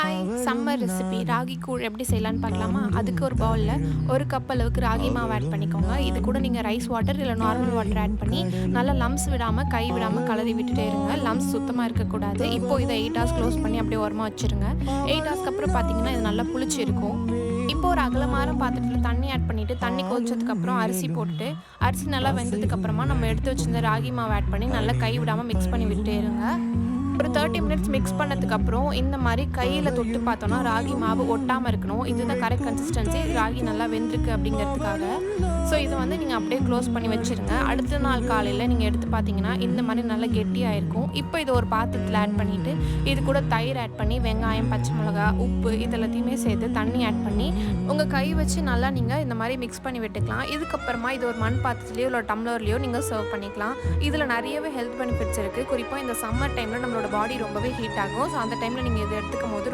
Hi! Summer recipe ragi கூழ் எப்படி செய்யலான்னு பார்க்கலாமா? அதுக்கு ஒரு பவுல்ல 1 கப் அளவுக்கு ராகி மாவு ஆட் பண்ணிக்கோங்க. இது கூட நீங்க ரைஸ் வாட்டர் இல்ல நார்மல் வாட்டர் ஆட் பண்ணி நல்லா லம்ப்ஸ் விடாம, கை விடாம கலரி விட்டுட்டே இருங்க. லம்ப்ஸ் சுத்தமா இருக்கக்கூடாது. இப்போ இத 8 ஹார்ஸ் க்ளோஸ் பண்ணி அப்படியே ஓரமா வச்சுருங்க. 8 ஹார்ஸ்க்கு அப்புறம் பார்த்தீங்கன்னா, இது நல்லா புளிச்சு இருக்கும். இப்போ ஒரு அகலமான பாத்திரத்தில தண்ணி ஆட் பண்ணிட்டு, தண்ணி கொதிச்சதுக்கப்புறம் அரிசி போட்டுட்டு, அரிசி நல்லா வெந்ததுக்கு அப்புறமா நம்ம எடுத்து வச்சிருந்த ராகி மாவு ஆட் பண்ணி நல்லா கை விடாம மிக்ஸ் பண்ணி விட்டுட்டே இருங்க. ஒரு 30 மினிட்ஸ் மிக்ஸ் பண்ணதுக்கப்புறம் இந்த மாதிரி கையில் தொட்டு பார்த்தோன்னா ராகி மாவு ஒட்டாமல் இருக்கணும். இதுதான் கரெக்ட் கன்சிஸ்டன்சி. ராகி நல்லா வெந்திருக்கு அப்படிங்கிறதுக்காக. ஸோ இதை வந்து நீங்கள் அப்படியே க்ளோஸ் பண்ணி வச்சுருங்க. அடுத்த நாள் காலையில் நீங்கள் எடுத்து பார்த்தீங்கன்னா இந்த மாதிரி நல்லா கெட்டியாக இருக்கும். இப்போ இது ஒரு பாத்திரத்தில் ஆட் பண்ணிவிட்டு இது கூட தயிர் ஆட் பண்ணி வெங்காயம், பச்சை மிளகா, உப்பு இது எல்லாத்தையுமே சேர்த்து தண்ணி ஆட் பண்ணி உங்கள் கை வச்சு நல்லா நீங்கள் இந்த மாதிரி மிக்ஸ் பண்ணி விட்டுக்கலாம். இதுக்கப்புறமா இது ஒரு மண் பாத்திரத்துலையோ இல்லை டம்ளர்லையோ நீங்கள் சர்வ் பண்ணிக்கலாம். இதில் நிறையவே ஹெல்த் பெனிஃபிட்ஸ் இருக்குது. குறிப்பாக இந்த சம்மர் டைமில் நம்மளோட பாடி ரொம்பவே ஹீட் ஆகும். ஸோ அந்த டைமில் நீங்கள் இதை எடுத்துக்கும் போது